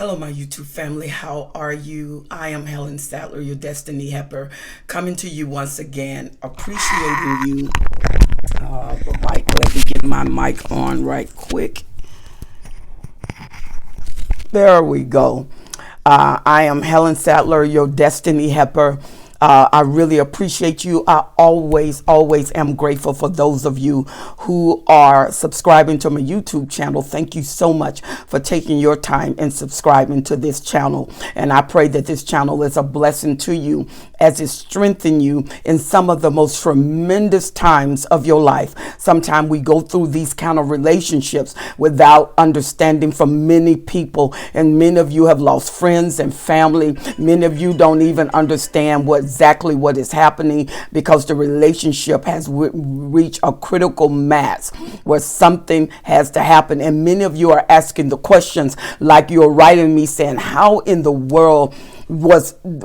Hello, my YouTube family. How are you? I am Helen Sattler, your Destiny Helper, coming to you once again, appreciating you. Let me get my mic on right quick. There we go. I am Helen Sattler, your Destiny Helper. I really appreciate you. I always am grateful for those of you who are subscribing to my YouTube channel. Thank you so much for taking your time and subscribing to this channel. And I pray that this channel is a blessing to you as it strengthens you in some of the most tremendous times of your life. Sometimes we go through these kind of relationships without understanding from many people. And many of you have lost friends and family. Many of you don't even understand exactly what is happening because the relationship has reached a critical mass where something has to happen. And many of you are asking the questions like you're writing me saying, how in the world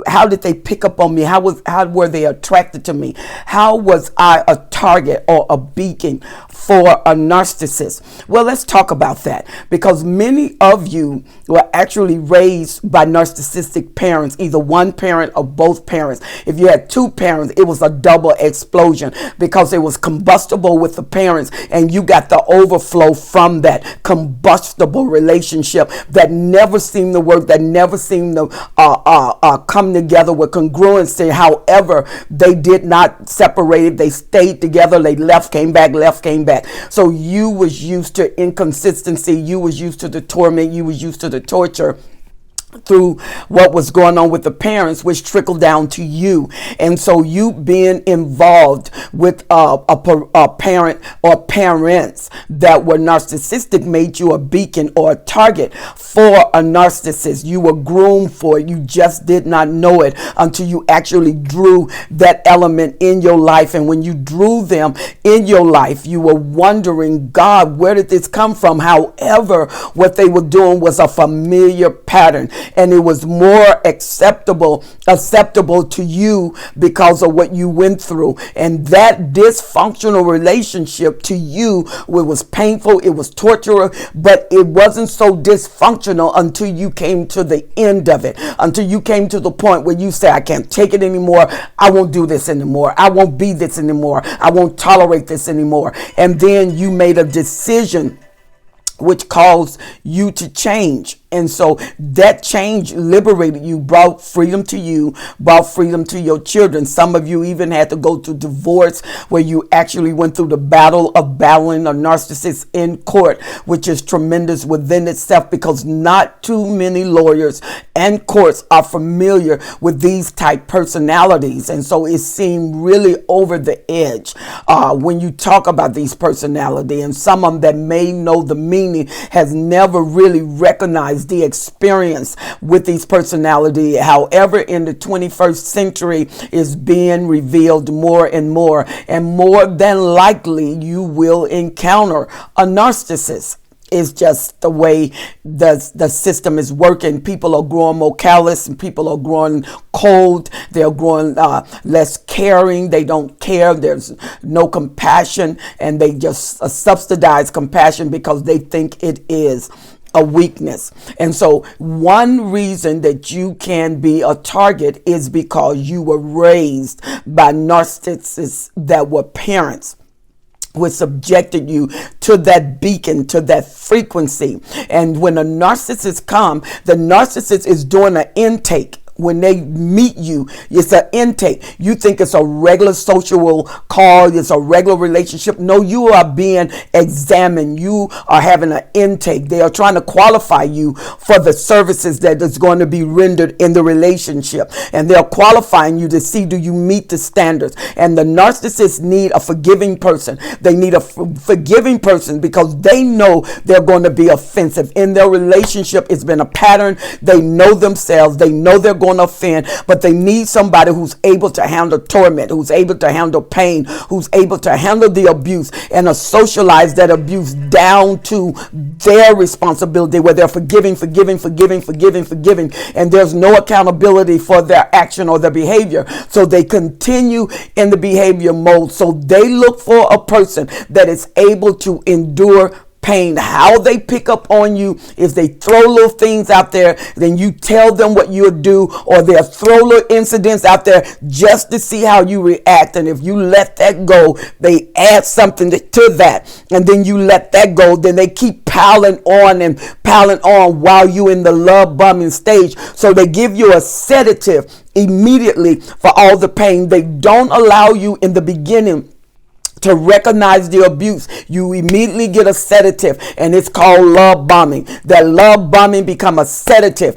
how did they pick up on me? How were they attracted to me? How was I a target or a beacon for a narcissist? Well, let's talk about that, because many of you were actually raised by narcissistic parents, either one parent or both parents. If you had two parents, it was a double explosion because it was combustible with the parents, and you got the overflow from that combustible relationship that never seemed to work, that never seemed to come together with congruency. However, they did not separate. They stayed together. They left, came back, left, came back. So you was used to inconsistency. You was used to the torment. You was used to the torture through what was going on with the parents, which trickled down to you. And so you being involved with a parent or parents that were narcissistic made you a beacon or a target for a narcissist. You were groomed for it. You just did not know it until you actually drew that element in your life. And when you drew them in your life, you were wondering, God, where did this come from? However, what they were doing was a familiar pattern, and it was more acceptable to you because of what you went through. And that dysfunctional relationship to you, it was painful, it was torturous, but it wasn't so dysfunctional until you came to the end of it, until you came to the point where you say, I can't take it anymore. I won't do this anymore. I won't be this anymore. I won't tolerate this anymore. And then you made a decision which caused you to change. And so that change liberated you, brought freedom to you, brought freedom to your children. Some of you even had to go through divorce, where you actually went through the battle of battling a narcissist in court, which is tremendous within itself, because not too many lawyers and courts are familiar with these type personalities. And so it seemed really over the edge when you talk about these personalities. And someone that may know the meaning has never really recognized the experience with these personalities. However, in the 21st century is being revealed more and more than likely you will encounter a narcissist. It's just the way the system is working. People are growing more callous, and people are growing cold. They're growing less caring. They don't care. There's no compassion, and they just subsidize compassion because they think it is a weakness. And so one reason that you can be a target is because you were raised by narcissists that were parents, which subjected you to that beacon, to that frequency. And when a narcissist comes, the narcissist is doing an intake. When they meet you, it's an intake. You think it's a regular social call, it's a regular relationship. No, you are being examined. You are having an intake. They are trying to qualify you for the services that is going to be rendered in the relationship. And they're qualifying you to see, do you meet the standards? And the narcissists need a forgiving person. They need a forgiving person because they know they're going to be offensive. In their relationship, it's been a pattern. They know themselves. They know they're going to offend, but they need somebody who's able to handle torment, who's able to handle pain, who's able to handle the abuse and socialize that abuse down to their responsibility, where they're forgiving, and there's no accountability for their action or their behavior. So they continue in the behavior mode. So they look for a person that is able to endure pain. How they pick up on you is they throw little things out there, then you tell them what you'll do, or they'll throw little incidents out there just to see how you react. And if you let that go, they add something to that, and then you let that go, then they keep piling on and piling on while you in the love bombing stage. So they give you a sedative immediately for all the pain. They don't allow you in the beginning to recognize the abuse. You immediately get a sedative, and it's called love bombing. That love bombing become a sedative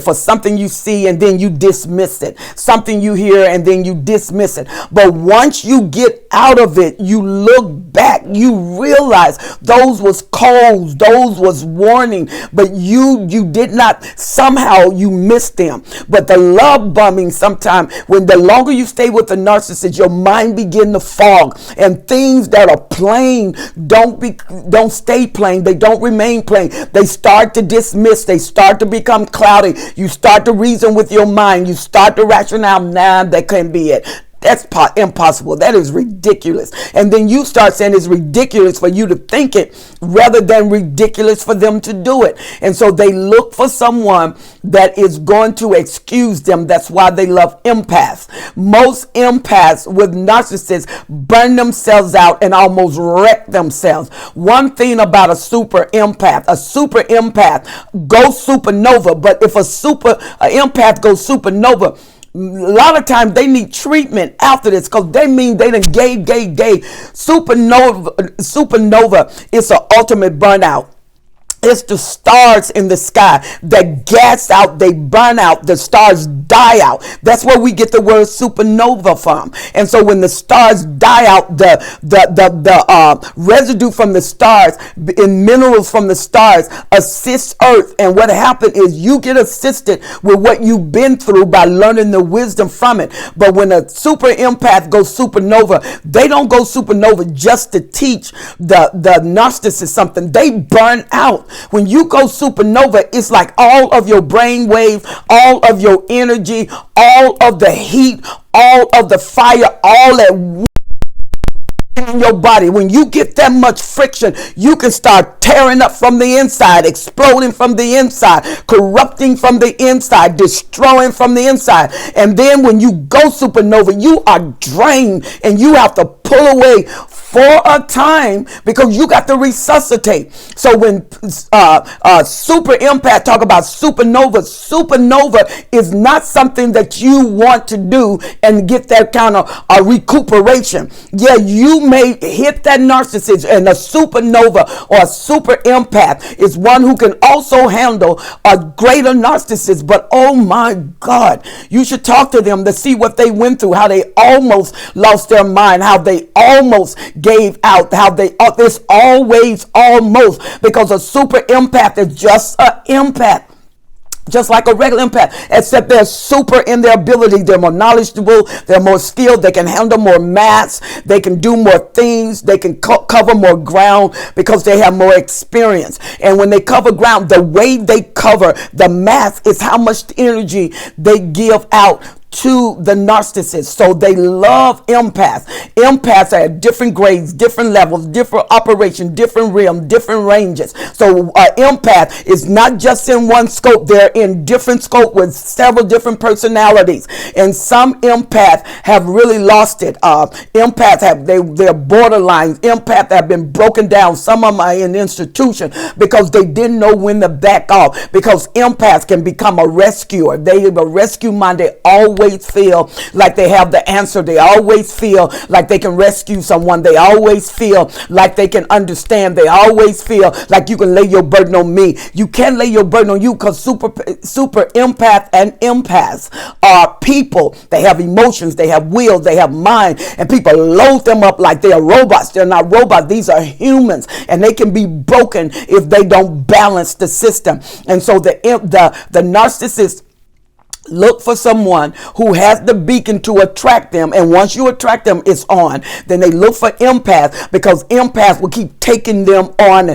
for something you see and then you dismiss it, something you hear and then you dismiss it. But once you get out of it, you look back, you realize those was calls, those was warning, but you did not, somehow you missed them. But the love bombing, sometimes when the longer you stay with the narcissist, your mind begin to fog, and things that are plain don't stay plain. They don't remain plain. They start to dismiss. They start to become cloudy. You start to reason with your mind. You start to rationale. Nah, that can't be it. That's impossible. That is ridiculous. And then you start saying it's ridiculous for you to think it rather than ridiculous for them to do it. And so they look for someone that is going to excuse them. That's why they love empaths. Most empaths with narcissists burn themselves out and almost wreck themselves. One thing about a super empath goes supernova. But if a empath goes supernova, a lot of times they need treatment after this, because they mean they done gave. Supernova is an ultimate burnout. It's the stars in the sky that gas out, they burn out, the stars die out. That's where we get the word supernova from. And so when the stars die out, the residue from the stars and minerals from the stars assist Earth. And what happened is you get assisted with what you've been through by learning the wisdom from it. But when a super empath goes supernova, they don't go supernova just to teach the narcissist something. They burn out. When you go supernova, it's like all of your brain waves, all of your energy, all of the heat, all of the fire, all at once in your body. When you get that much friction, you can start tearing up from the inside, exploding from the inside, corrupting from the inside, destroying from the inside. And then when you go supernova, you are drained and you have to pull away for a time because you got to resuscitate. So when super empath talk about supernova is not something that you want to do and get that kind of recuperation. Yeah, you may hit that narcissist, and a supernova or a super empath is one who can also handle a greater narcissist. But oh my God, you should talk to them to see what they went through, how they almost lost their mind, how they almost gave out, how there's always almost, because a super empath is just an empath, just like a regular empath, except they're super in their ability. They're more knowledgeable, they're more skilled, they can handle more mass, they can do more things, they can cover more ground because they have more experience. And when they cover ground, the way they cover the mass is how much energy they give out to the narcissist. So they love empaths. Empaths are at different grades, different levels, different operation, different realm, different ranges. So empath is not just in one scope. They're in different scope with several different personalities. And some empaths have really lost it. Empaths they're borderlines. Empaths have been broken down. Some of them are in institution because they didn't know when to back off, because empaths can become a rescuer. They have a rescue mind. They always feel like they have the answer. They always feel like they can rescue someone. They always feel like they can understand. They always feel like you can lay your burden on me. You can't lay your burden on you, because super empath and empaths are people. They have emotions, they have will, they have mind, and people load them up like they are robots. They're not robots. These are humans, and they can be broken if they don't balance the system. And so the narcissist Look for someone who has the beacon to attract them. And once you attract them, it's on. Then they look for empaths, because empaths will keep taking them on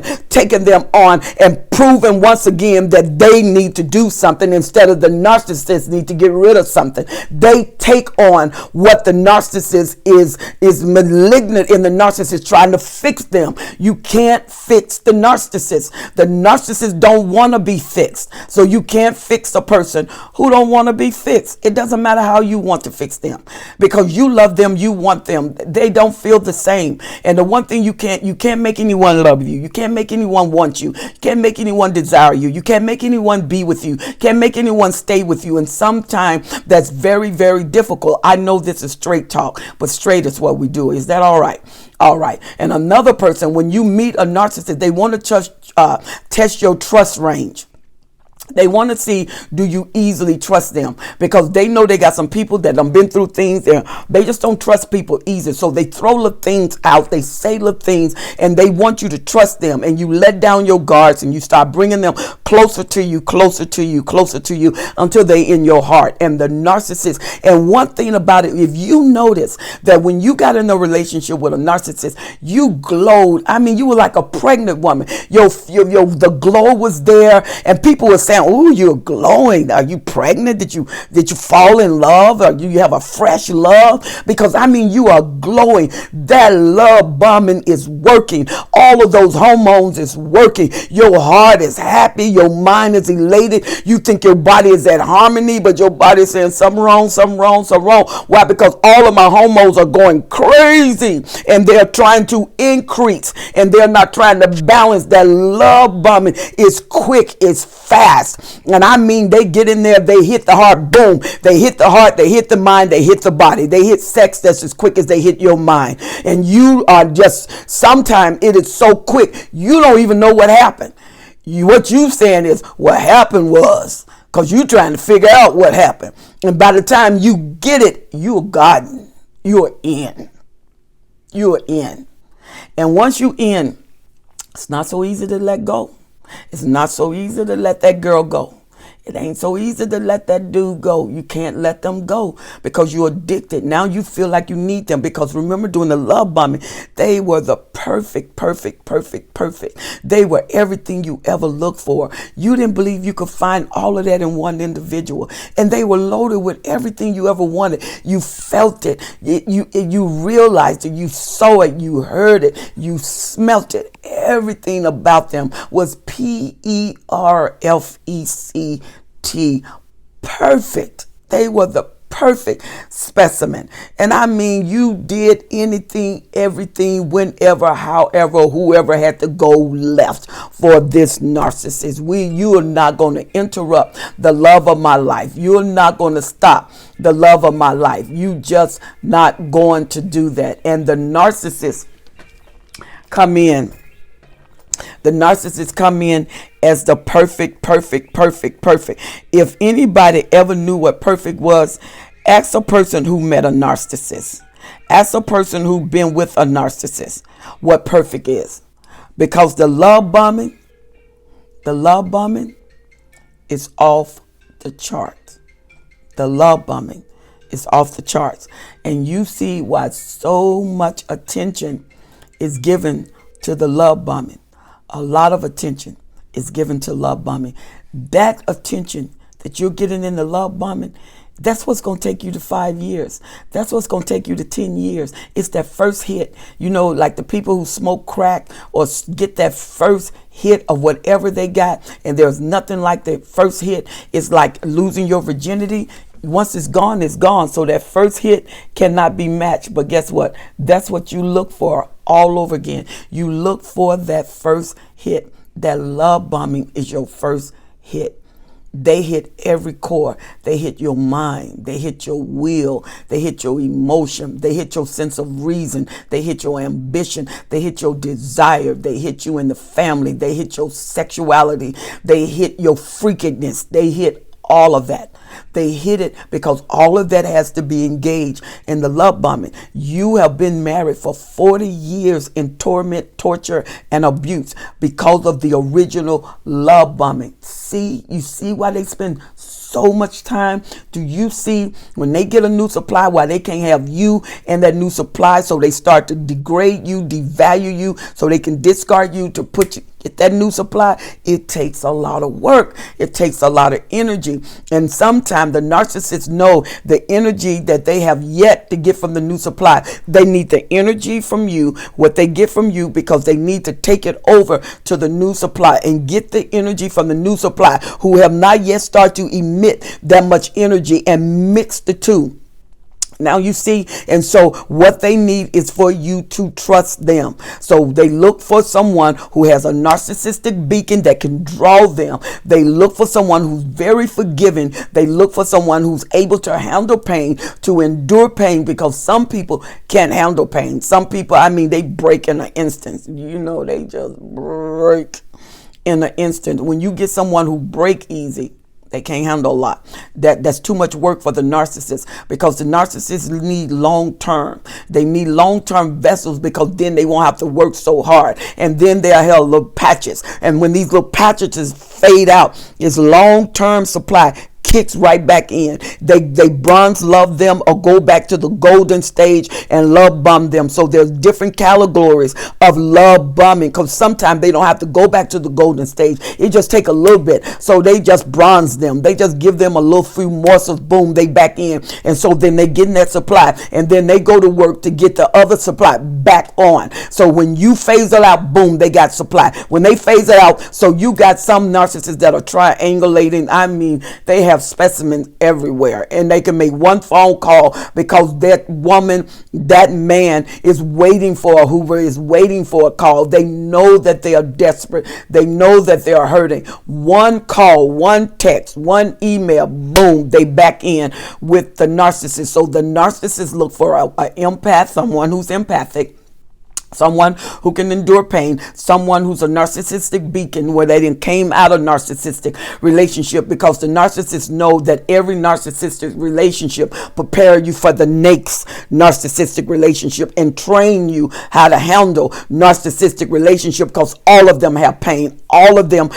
and proving once again that they need to do something instead of the narcissist need to get rid of something. They take on what the narcissist is malignant in the narcissist trying to fix them. You can't fix the narcissist. The narcissist don't want to be fixed. So you can't fix a person who don't want to be fixed. It doesn't matter how you want to fix them, because you love them, you want them. They don't feel the same. And the one thing you can't make anyone love you. You can't make anyone want you. You can't make anyone desire you. You can't make anyone be with you. You can't make anyone stay with you. And sometimes that's very, very difficult. I know this is straight talk, but straight is what we do. Is that all right? All right. And another person, when you meet a narcissist, they want to test your trust range. They want to see, do you easily trust them? Because they know they got some people that have been through things, and they just don't trust people easy. So they throw little things out, they say little things, and they want you to trust them. And you let down your guards and you start bringing them closer to you, closer to you, closer to you, until they in your heart. And the narcissist, and one thing about it, if you notice that when you got in a relationship with a narcissist, you glowed. I mean, you were like a pregnant woman. The glow was there, and people were saying, "Oh, you're glowing. Are you pregnant? Did you fall in love? Or do you have a fresh love?" Because I mean, you are glowing. That love bombing is working. All of those hormones is working. Your heart is happy. Your mind is elated. You think your body is at harmony, but your body is saying something wrong, something wrong, something wrong. Why? Because all of my hormones are going crazy, and they're trying to increase, and they're not trying to balance. That love bombing is quick, it's fast. And I mean, they get in there, they hit the heart, boom. They hit the heart, they hit the mind, they hit the body. They hit sex that's as quick as they hit your mind. And you are just, sometimes it is so quick, you don't even know what happened. What you saying is, what happened was, because you're trying to figure out what happened. And by the time you get it, you're gotten. You're in. You're in. And once you in, it's not so easy to let go. It's not so easy to let that girl go. It ain't so easy to let that dude go. You can't let them go because you're addicted. Now you feel like you need them, because remember, during the love bombing, they were the perfect. They were everything you ever looked for. You didn't believe you could find all of that in one individual. And they were loaded with everything you ever wanted. You felt it. You realized it. You saw it. You heard it. You smelt it. Everything about them was perfect. Perfect. They were the perfect specimen. And I mean, you did anything, everything, whenever, however, whoever had to go left for this narcissist. You are not going to interrupt the love of my life. You're not going to stop the love of my life. You just not going to do that. And the narcissists come in. The narcissists come in as the perfect. If anybody ever knew what perfect was, ask a person who met a narcissist. Ask a person who been with a narcissist what perfect is. Because the love bombing is off the charts. The love bombing is off the charts. And you see why so much attention is given to the love bombing. A lot of attention is given to love bombing. That attention that you're getting in the love bombing, that's what's going to take you to 5 years. That's what's going to take you to 10 years. It's that first hit. You know, like the people who smoke crack or get that first hit of whatever they got, and there's nothing like the first hit. It's like losing your virginity. Once it's gone, it's gone. So that first hit cannot be matched. But guess what? That's what you look for all over again. You look for that first hit. That love bombing is your first hit. They hit every core. They hit your mind. They hit your will. They hit your emotion. They hit your sense of reason. They hit your ambition. They hit your desire. They hit you in the family. They hit your sexuality. They hit your freakiness. They hit all of that. They hid it because all of that has to be engaged in the love bombing. You have been married for 40 years in torment, torture, and abuse because of the original love bombing. See, you see why they spend so much time? Do you see when they get a new supply, why they can't have you and that new supply? So they start to degrade you, devalue you, so they can discard you to put you, get that new supply. It takes a lot of work. It takes a lot of energy. And sometimes the narcissists know the energy that they have yet to get from the new supply. They need the energy from you, what they get from you, because they need to take it over to the new supply and get the energy from the new supply, who have not yet started to emit that much energy, and mix the two. Now you see, and so what they need is for you to trust them. So they look for someone who has a narcissistic beacon that can draw them. They look for someone who's very forgiving. They look for someone who's able to handle pain, to endure pain, because some people can't handle pain. Some people, I mean, they break in an instant. You know, they just break in an instant. When you get someone who break easy, they can't handle a lot. That's too much work for the narcissist, because the narcissists need long-term. They need long-term vessels, because then they won't have to work so hard. And then they'll have little patches. And when these little patches fade out, it's long-term supply kicks right back in. They bronze love them or go back to the golden stage and love bomb them. So there's different categories of love bombing, because sometimes they don't have to go back to the golden stage. It just take a little bit. So they just bronze them. They just give them a little few morsels. Boom, they back in. And so then they get in that supply, and then they go to work to get the other supply back on. So when you phase it out, boom, they got supply. When they phase it out, so you got some narcissists that are triangulating. I mean, they have specimens everywhere, and they can make one phone call because that woman, that man is waiting for a Hoover, is waiting for a call. They know that they are desperate. They know that they are hurting. One call, one text, one email, boom, they back in with the narcissist. So the narcissist look for a empath, someone who's empathic, someone who can endure pain, someone who's a narcissistic beacon, where they then came out of narcissistic relationship, because the narcissists know that every narcissistic relationship prepare you for the next narcissistic relationship and train you how to handle narcissistic relationship, because all of them have pain. All of them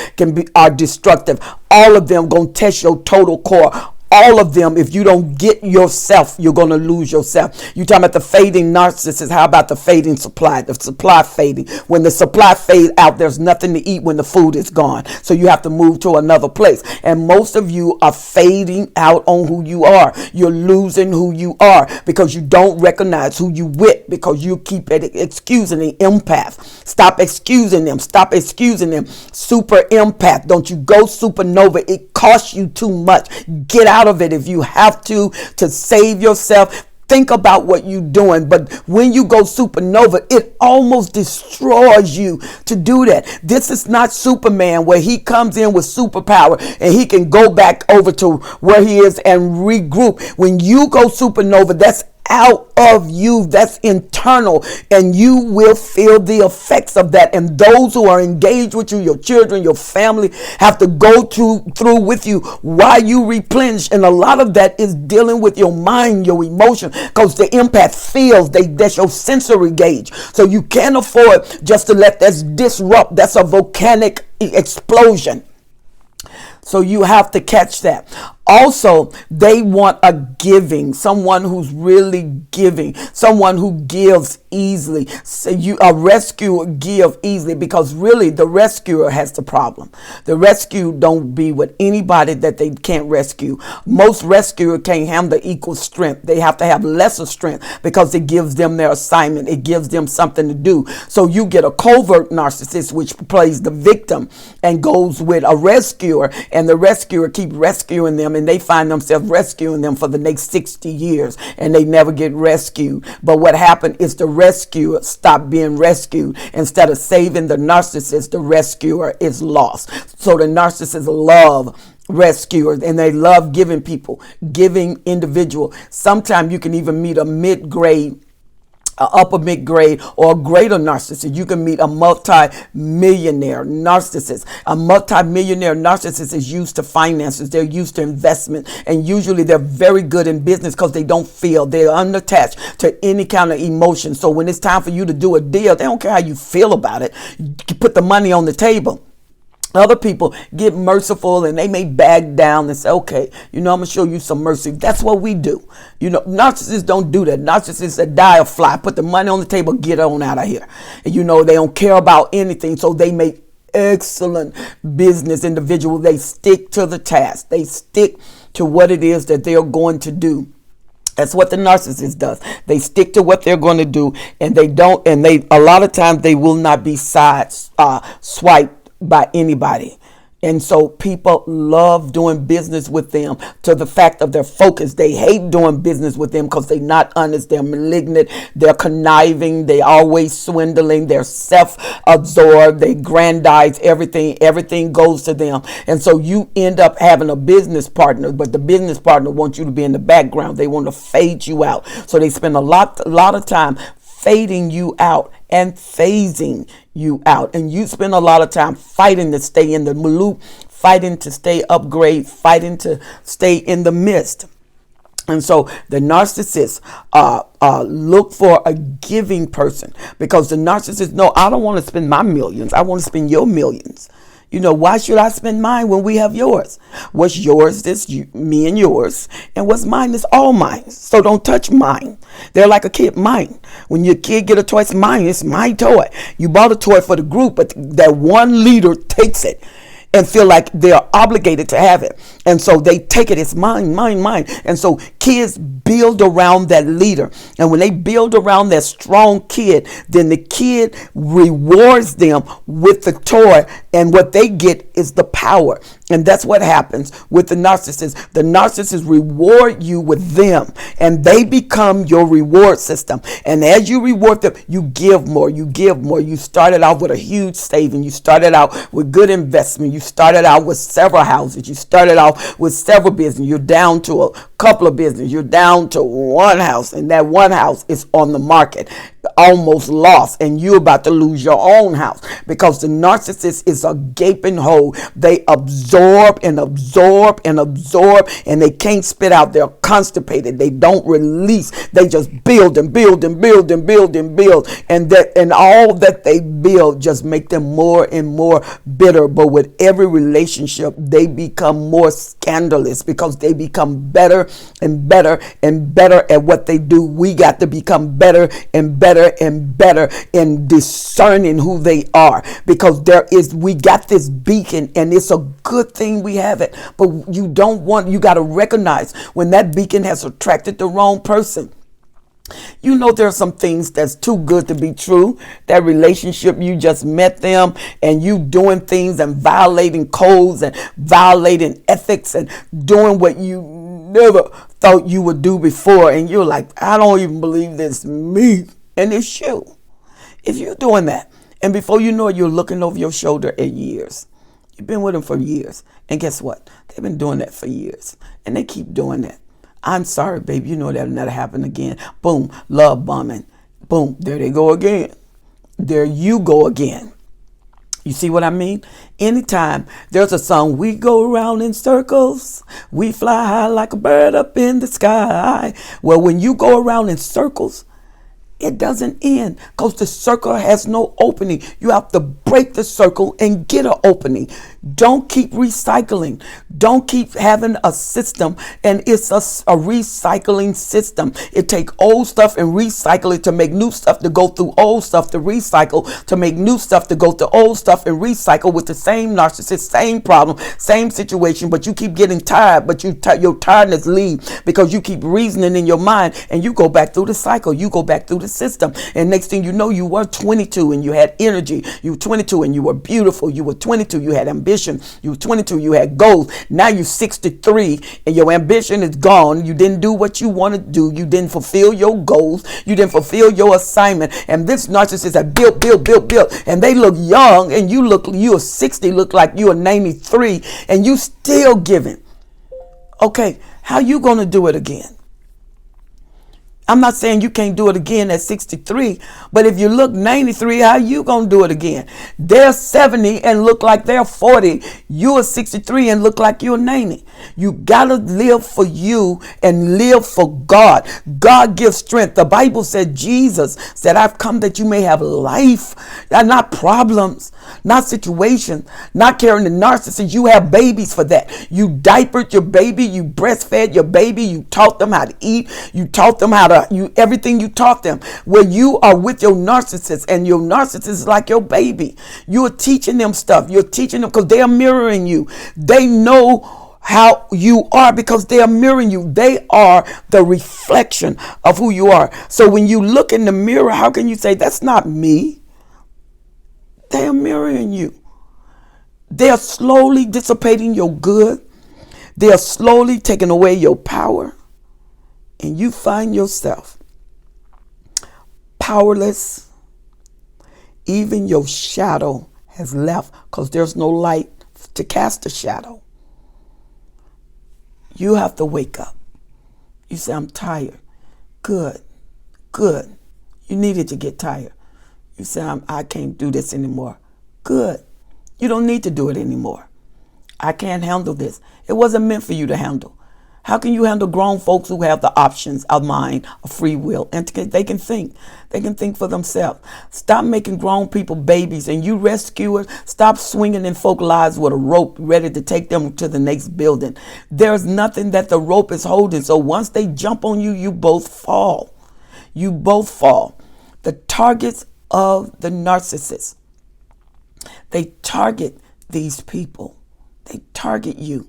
are destructive. All of them gonna test your total core. All of them, if you don't get yourself, you're going to lose yourself. You're talking about the fading narcissist. How about the fading supply? The supply fading. When the supply fades out, there's nothing to eat when the food is gone. So you have to move to another place. And most of you are fading out on who you are. You're losing who you are because you don't recognize who you with, because you keep excusing the empath. Stop excusing them. Stop excusing them. Super empath. Don't you go supernova. It costs you too much. Get out of it if you have to save yourself. Think about what you're doing. But when you go supernova, it almost destroys you to do that. This is not Superman, where he comes in with superpower and he can go back over to where he is and regroup. When you go supernova, that's out of you, that's internal, and you will feel the effects of that. And those who are engaged with you, your children, your family, have to go through with you while you replenish. And a lot of that is dealing with your mind, your emotion, because the empath feels, that's your sensory gauge. So you can't afford just to let that disrupt. That's a volcanic explosion. So you have to catch that. Also, they want a giving, someone who's really giving, someone who gives easily. So a rescuer give easily, because really the rescuer has the problem. The rescue don't be with anybody that they can't rescue. Most rescuer can't handle equal strength. They have to have lesser strength, because it gives them their assignment. It gives them something to do. So you get a covert narcissist, which plays the victim and goes with a rescuer, and the rescuer keep rescuing them, and they find themselves rescuing them for the next 60 years, and they never get rescued. But what happened is the rescuer stopped being rescued. Instead of saving the narcissist, the rescuer is lost. So the narcissists love rescuers, and they love giving people, giving individual. Sometimes you can even meet a mid-grade a upper mid grade or a greater narcissist. You can meet a multi-millionaire narcissist. A multi-millionaire narcissist is used to finances. They're used to investment. And usually they're very good in business because they don't feel. They're unattached to any kind of emotion. So when it's time for you to do a deal, they don't care how you feel about it. You put the money on the table. Other people get merciful and they may back down and say, okay, I'm going to show you some mercy. That's what we do. Narcissists don't do that. Narcissists that die or fly, put the money on the table, get on out of here. And they don't care about anything. So they make excellent business individuals. They stick to the task. They stick to what it is that they're going to do. That's what the narcissist does. They stick to what they're going to do, and a lot of times they will not be swiped by anybody. And so people love doing business with them to the fact of their focus. They hate doing business with them because they're not honest. They're malignant. They're conniving. They always swindling. They're self-absorbed. They grandize everything. Everything goes to them. And so you end up having a business partner, but the business partner wants you to be in the background. They want to fade you out. So they spend a lot of time fading you out and phasing you out. And you spend a lot of time fighting to stay in the loop, fighting to stay upgrade, fighting to stay in the midst. And so the narcissists look for a giving person, because the narcissists know, I don't want to spend my millions. I want to spend your millions. Why should I spend mine when we have yours? What's yours is me and yours, and what's mine is all mine. So don't touch mine. They're like a kid. Mine. When your kid get a toy, it's mine. It's my toy. You bought a toy for the group, but that one leader takes it and feel like they're obligated to have it. And so they take it. It's mine, mine, mine. And so kids build around that leader. And when they build around that strong kid, then the kid rewards them with the toy. And what they get is the power. And that's what happens with the narcissist. The narcissist reward you with them, and they become your reward system. And as you reward them, you give more, you give more. You started out with a huge saving. You started out with good investment. You started out with several houses. You started out with several businesses. You're down to a couple of businesses. You're down to one house, and that one house is on the market, almost lost, and you're about to lose your own house, because the narcissist is a gaping hole. They absorb and absorb and absorb, and they can't spit out. They're constipated. They don't release. They just build and build and build and build and build, and all that they build just make them more and more bitter. But with every relationship, they become more scandalous, because they become better and better and better at what they do. We got to become better and better and better in discerning who they are, because we got this beacon, and it's a good thing we have it. But you got to recognize when that beacon has attracted the wrong person. There are some things that's too good to be true. That relationship, you just met them, and you doing things and violating codes and violating ethics and doing what you never thought you would do before. And you're like, I don't even believe this me. And it's you. If you're doing that, and before you know it, you're looking over your shoulder at years. You've been with them for years. And guess what? They've been doing that for years. And they keep doing that. I'm sorry, baby. That'll never happen again. Boom. Love bombing. Boom. There they go again. There you go again. You see what I mean? Anytime there's a song, we go around in circles. We fly high like a bird up in the sky. Well, when you go around in circles, it doesn't end, because the circle has no opening. You have to break the circle and get an opening. Don't keep recycling. Don't keep having a system, and it's a recycling system. It take old stuff and recycle it to make new stuff, to go through old stuff to recycle, to make new stuff, to go through old stuff and recycle, with the same narcissist, same problem, same situation. But you keep getting tired, but your tiredness leaves, because you keep reasoning in your mind, and you go back through the cycle. You go back through the system, and next thing you know, you were 22 and you had energy. You were 22 and you were beautiful. You were 22, you had ambition. You were 22, you had goals. Now you're 63 and your ambition is gone. You didn't do what you wanted to do. You didn't fulfill your goals. You didn't fulfill your assignment. And this narcissist have built, and they look young, and you are 60, look like you are 93, and you still giving. Okay, how you gonna do it again? I'm not saying you can't do it again at 63, but if you look 93, how you gonna do it again? They're 70 and look like they're 40. You're 63 and look like you're 90. You gotta live for you and live for God. God gives strength. The Bible said, Jesus said, I've come that you may have life, not problems, not situations, not carrying the narcissist. You have babies for that. You diapered your baby, you breastfed your baby, you taught them how to eat, you taught them how to everything you taught them. Where you are with your narcissist, and your narcissist is like your baby. You are teaching them stuff. You're teaching them because they are mirroring you. They know how you are because they are mirroring you. They are the reflection of who you are. So when you look in the mirror, how can you say, that's not me? They are mirroring you. They are slowly dissipating your good. They are slowly taking away your power. And you find yourself powerless. Even your shadow has left because there's no light to cast a shadow. You have to wake up. You say, I'm tired. Good. You needed to get tired. You say, I can't do this anymore. Good. You don't need to do it anymore. I can't handle this. It wasn't meant for you to handle. How can you handle grown folks who have the options of mind, of free will, and they can think? They can think for themselves. Stop making grown people babies, and you rescuers, stop swinging in folk lives with a rope ready to take them to the next building. There's nothing that the rope is holding, so once they jump on you, you both fall. You both fall. The targets of the narcissist. They target these people. They target you.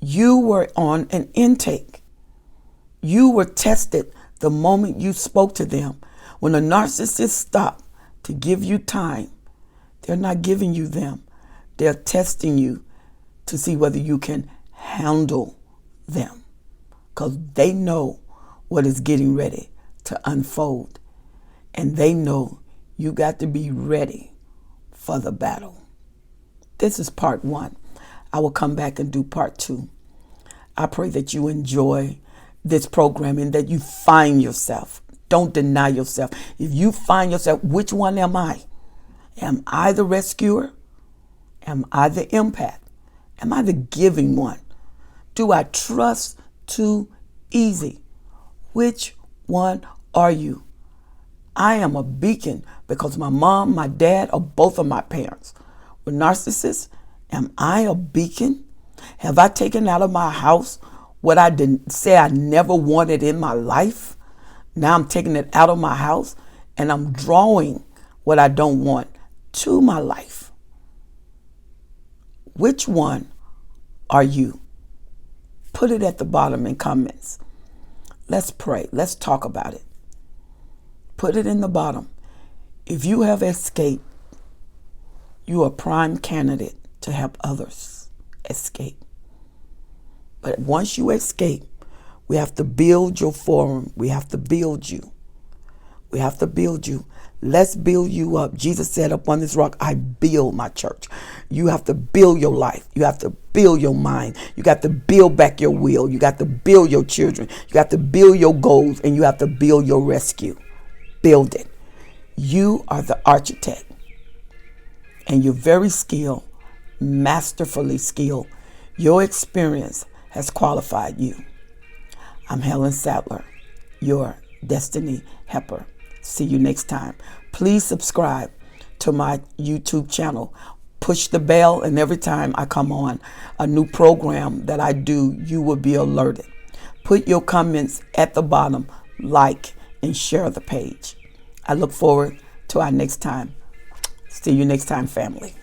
You were on an intake. You were tested the moment you spoke to them. When a narcissist stops to give you time, they're not giving you them. They're testing you to see whether you can handle them. Because they know what is getting ready to unfold. And they know you got to be ready for the battle. This is part 1. I will come back and do part 2. I pray that you enjoy this program and that you find yourself. Don't deny yourself. If you find yourself, which one am I? Am I the rescuer? Am I the empath? Am I the giving one? Do I trust too easy? Which one are you? I am a beacon because my mom, my dad, or both of my parents were narcissists. Am I a beacon? Have I taken out of my house what I didn't say I never wanted in my life? Now I'm taking it out of my house and I'm drawing what I don't want to my life. Which one are you? Put it at the bottom in comments. Let's pray. Let's talk about it. Put it in the bottom. If you have escaped, you are a prime candidate to help others escape. But once you escape, we have to build your forum. We have to build you. We have to build you. Let's build you up. Jesus said, upon this rock, I build my church. You have to build your life. You have to build your mind. You got to build back your will. You got to build your children. You got to build your goals, and you have to build your rescue. Build it. You are the architect, and you're very skilled, masterfully skilled. Your experience has qualified you. I'm Helen Sattler, your destiny helper. See you next time. Please subscribe to my YouTube channel. Push the bell, and every time I come on a new program that I do, you will be alerted. Put your comments at the bottom, like, and share the page. I look forward to our next time. See you next time, family.